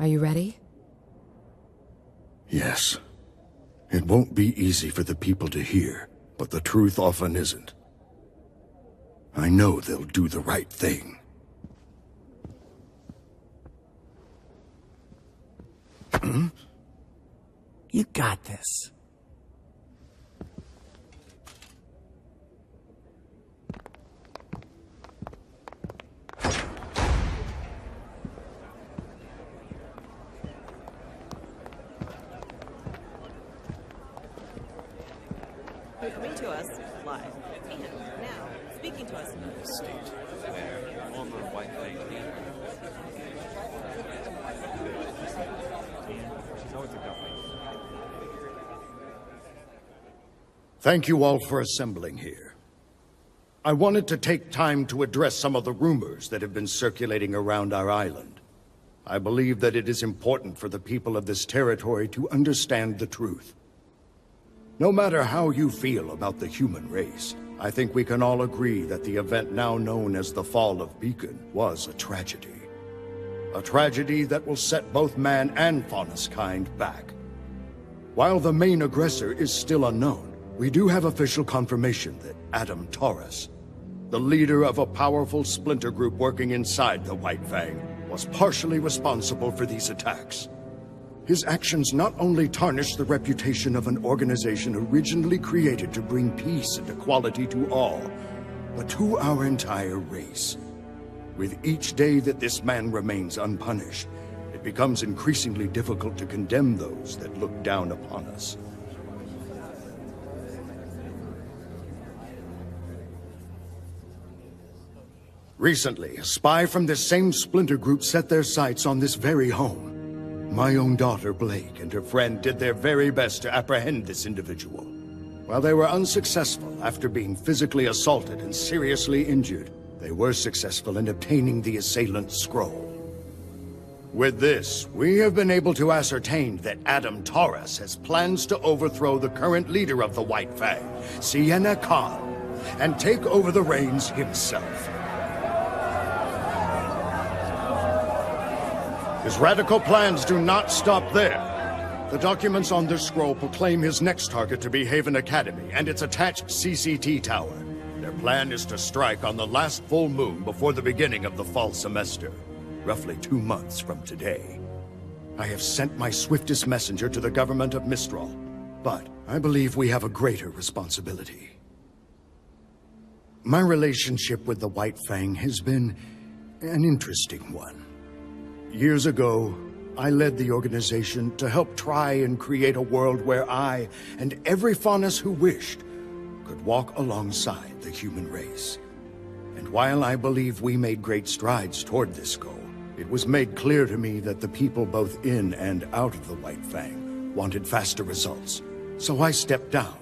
Are you ready? Yes. It won't be easy for the people to hear, but the truth often isn't. I know they'll do the right thing. You got this. Coming to us live. And now, speaking to us. State where former White Fang leader. She's always a government. Thank you all for assembling here. I wanted to take time to address some of the rumors that have been circulating around our island. I believe that it is important for the people of this territory to understand the truth. No matter how you feel about the human race, I think we can all agree that the event now known as the Fall of Beacon was a tragedy. A tragedy that will set both man and Faunus kind back. While the main aggressor is still unknown, we do have official confirmation that Adam Taurus, the leader of a powerful splinter group working inside the White Fang, was partially responsible for these attacks. His actions not only tarnish the reputation of an organization originally created to bring peace and equality to all, but to our entire race. With each day that this man remains unpunished, it becomes increasingly difficult to condemn those that look down upon us. Recently, a spy from this same splinter group set their sights on this very home. My own daughter, Blake, and her friend did their very best to apprehend this individual. While they were unsuccessful after being physically assaulted and seriously injured, they were successful in obtaining the assailant's scroll. With this, we have been able to ascertain that Adam Taurus has plans to overthrow the current leader of the White Fang, Sienna Khan, and take over the reins himself. His radical plans do not stop there. The documents on this scroll proclaim his next target to be Haven Academy and its attached CCT tower. Their plan is to strike on the last full moon before the beginning of the fall semester, roughly 2 months from today. I have sent my swiftest messenger to the government of Mistral, but I believe we have a greater responsibility. My relationship with the White Fang has been an interesting one. Years ago, I led the organization to help try and create a world where I, and every Faunus who wished, could walk alongside the human race. And while I believe we made great strides toward this goal, it was made clear to me that the people both in and out of the White Fang wanted faster results. So I stepped down,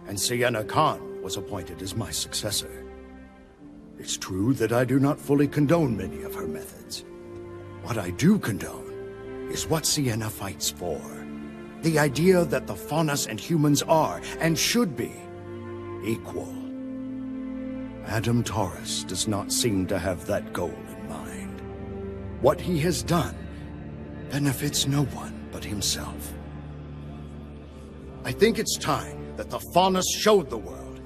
and Sienna Khan was appointed as my successor. It's true that I do not fully condone many of her methods. What I do condone is what Sienna fights for. The idea that the Faunus and humans are, and should be, equal. Adam Taurus does not seem to have that goal in mind. What he has done benefits no one but himself. I think it's time that the Faunus showed the world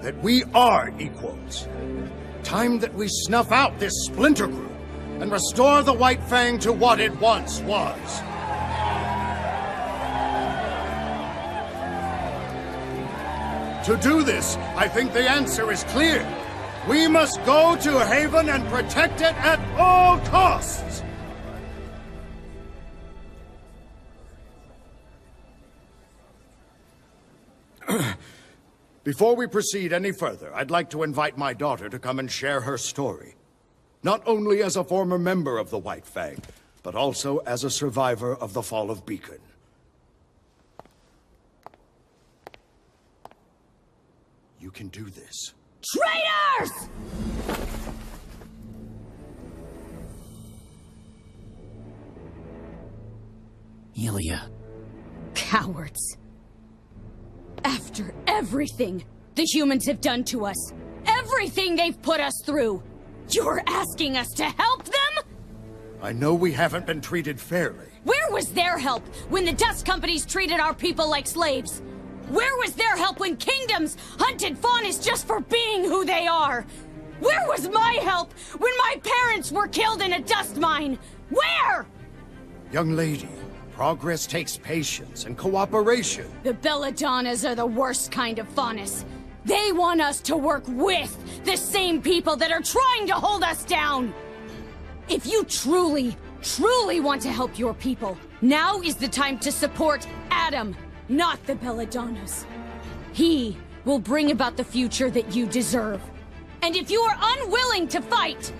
that we are equals. Time that we snuff out this splinter group and restore the White Fang to what it once was. To do this, I think the answer is clear. We must go to Haven and protect it at all costs! Before we proceed any further, I'd like to invite my daughter to come and share her story. Not only as a former member of the White Fang, but also as a survivor of the Fall of Beacon. You can do this. Traitors! Ilya. Cowards. After everything the humans have done to us, everything they've put us through, you're asking us to help them? I know we haven't been treated fairly. Where was their help when the dust companies treated our people like slaves? Where was their help when kingdoms hunted Faunus just for being who they are? Where was my help when my parents were killed in a dust mine? Where? Young lady, progress takes patience and cooperation. The Belladonnas are the worst kind of Faunus. They want us to work with the same people that are trying to hold us down. If you truly want to help your people, now is the time to support Adam, not the Belladonnas. He will bring about the future that you deserve. And if you are unwilling to fight,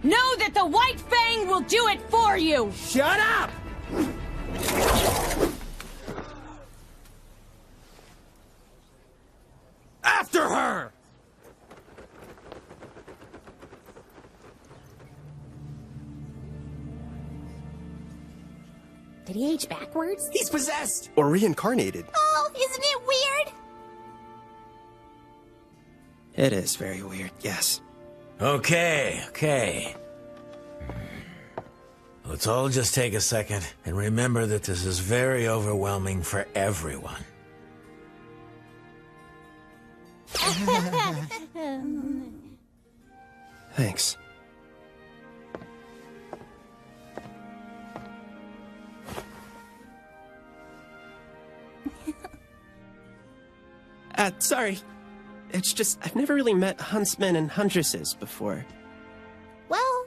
know that the White Fang will do it for you! Shut up! After her! Did he age backwards? He's possessed! Or reincarnated. Oh, isn't it weird? It is very weird, yes. Okay. Let's all just take a second and remember that this is very overwhelming for everyone. Thanks. Sorry. It's just, I've never really met huntsmen and huntresses before. Well,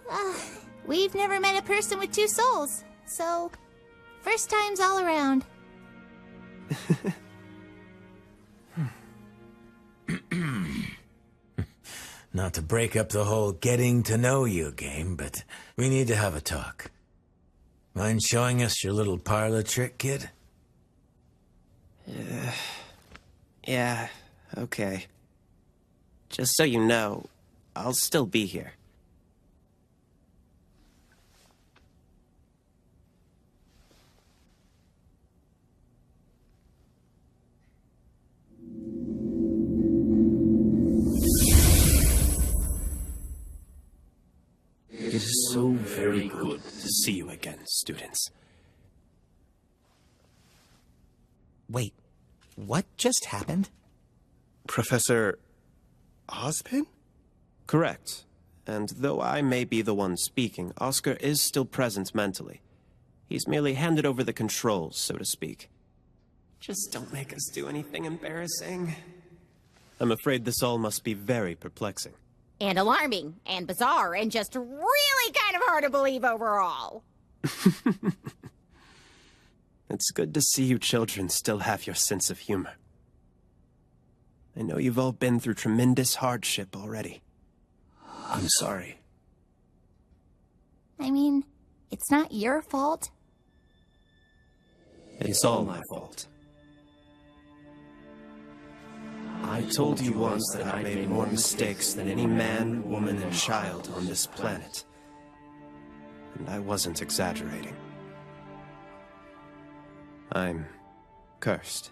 we've never met a person with two souls, so first times all around. Not to break up the whole getting to know you game, but we need to have a talk. Mind showing us your little parlor trick, kid? Yeah, okay. Just so you know, I'll still be here. It is so very good to see you again, students. Wait, what just happened? Professor Ozpin? Correct. And though I may be the one speaking, Oscar is still present mentally. He's merely handed over the controls, so to speak. Just don't make us do anything embarrassing. I'm afraid this all must be very perplexing. And alarming, and bizarre, and just really kind of hard to believe overall. It's good to see you children still have your sense of humor. I know you've all been through tremendous hardship already. I'm sorry. I mean, it's not your fault. It's all my fault. I told you once that I made more mistakes than any man, woman, and child on this planet. And I wasn't exaggerating. I'm cursed.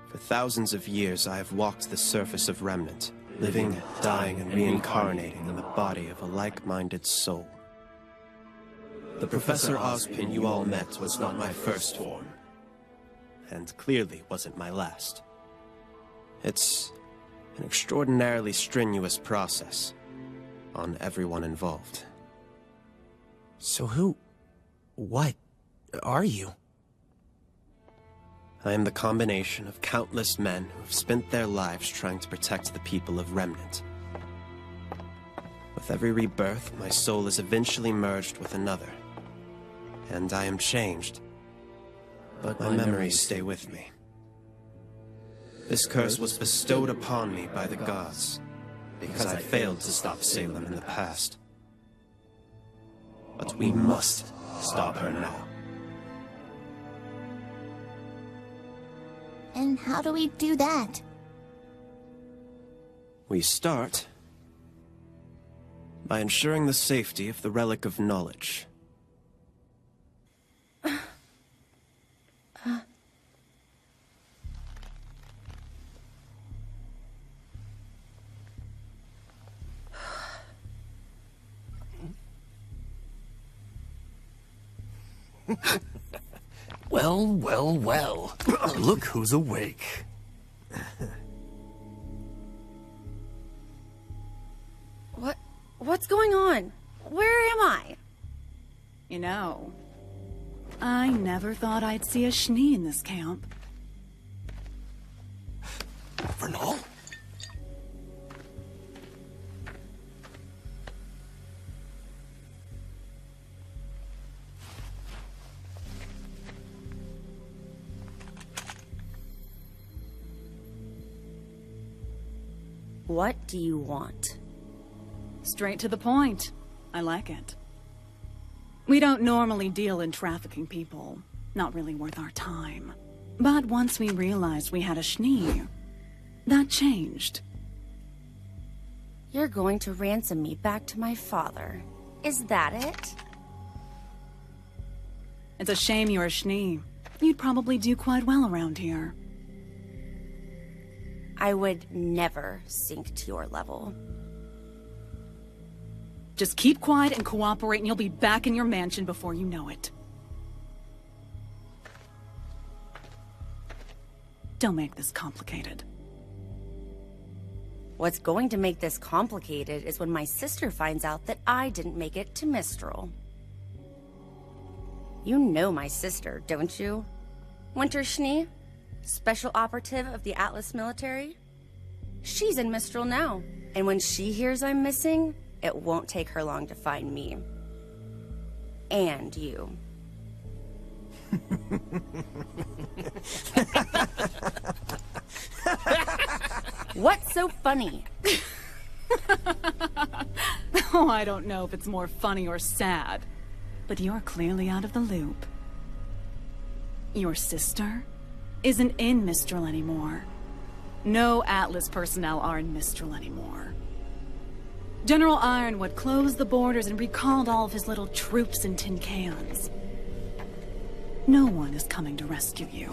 For thousands of years, I have walked the surface of Remnant, living, dying, and reincarnating in the body of a like-minded soul. The Professor Ozpin you all met was not my first form, and clearly wasn't my last. It's an extraordinarily strenuous process on everyone involved. So what are you? I am the combination of countless men who have spent their lives trying to protect the people of Remnant. With every rebirth, my soul is eventually merged with another. And I am changed. But my memories stay with me. This curse was bestowed upon me by the gods, because I failed to stop Salem in the past. But we must stop her now. And how do we do that? We start by ensuring the safety of the Relic of Knowledge. Well, well, well. Look who's awake. What's going on? Where am I? You know, I never thought I'd see a Schnee in this camp. Vernal? What do you want? Straight to the point. I like it. We don't normally deal in trafficking people. Not really worth our time. But once we realized we had a Schnee, that changed. You're going to ransom me back to my father. Is that it? It's a shame you're a Schnee. You'd probably do quite well around here. I would never sink to your level. Just keep quiet and cooperate and you'll be back in your mansion before you know it. Don't make this complicated. What's going to make this complicated is when my sister finds out that I didn't make it to Mistral. You know my sister, don't you? Winter Schnee? Special operative of the Atlas military? She's in Mistral now, and when she hears I'm missing, it won't take her long to find me. And you. What's so funny? Oh, I don't know if it's more funny or sad, but you're clearly out of the loop. Your sister isn't in Mistral anymore. No Atlas personnel are in Mistral anymore. General Ironwood closed the borders and recalled all of his little troops in tin cans. No one is coming to rescue you.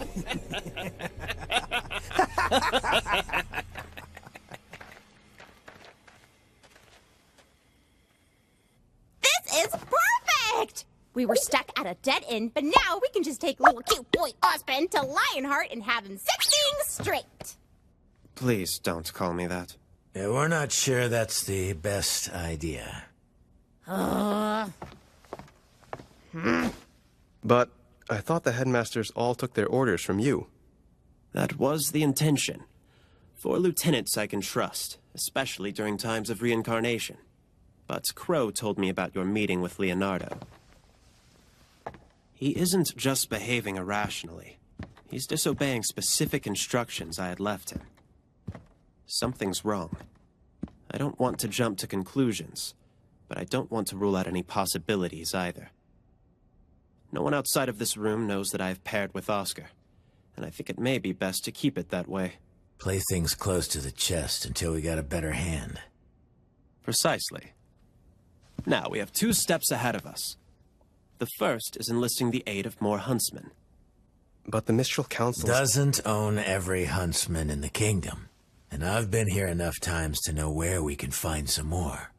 This is perfect! We were stuck at a dead end, but now we can just take little cute boy Osmond to Lionheart and have him set things straight. Please don't call me that. Yeah, we're not sure that's the best idea. But I thought the headmasters all took their orders from you. That was the intention. 4 lieutenants I can trust, especially during times of reincarnation. But Crow told me about your meeting with Leonardo. He isn't just behaving irrationally. He's disobeying specific instructions I had left him. Something's wrong. I don't want to jump to conclusions, but I don't want to rule out any possibilities either. No one outside of this room knows that I have paired with Oscar, and I think it may be best to keep it that way. Play things close to the chest until we got a better hand. Precisely. Now, we have 2 steps ahead of us. The first is enlisting the aid of more huntsmen. But the Mistral Council doesn't own every huntsman in the kingdom. And I've been here enough times to know where we can find some more.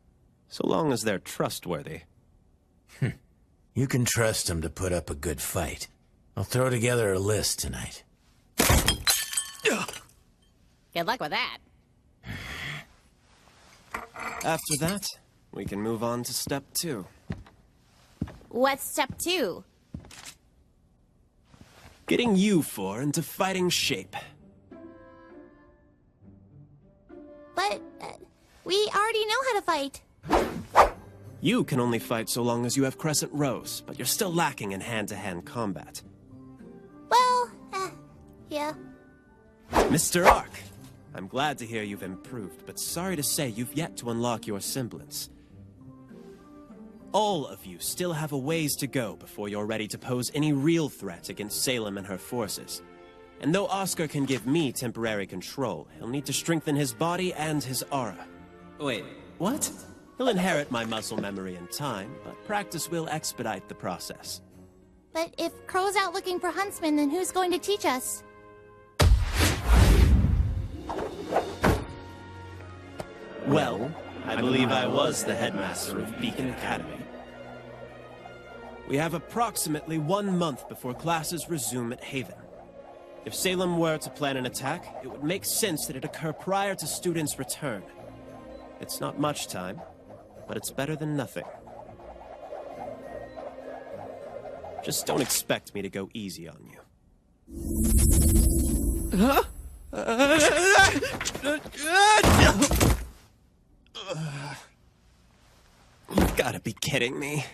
So long as they're trustworthy. You can trust them to put up a good fight. I'll throw together a list tonight. Good luck with that. After that, we can move on to step 2. What's step 2? Getting you 4 into fighting shape. But, we already know how to fight. You can only fight so long as you have Crescent Rose, but you're still lacking in hand-to-hand combat. Well, yeah. Mr. Ark, I'm glad to hear you've improved, but sorry to say you've yet to unlock your semblance. All of you still have a ways to go before you're ready to pose any real threat against Salem and her forces. And though Oscar can give me temporary control, he'll need to strengthen his body and his aura. Wait, what? He'll inherit my muscle memory in time, but practice will expedite the process. But if Crow's out looking for huntsmen, then who's going to teach us? Well, I believe I was the headmaster of Beacon Academy. We have approximately 1 month before classes resume at Haven. If Salem were to plan an attack, it would make sense that it occur prior to students' return. It's not much time, but it's better than nothing. Just don't expect me to go easy on you. Huh? You've gotta be kidding me.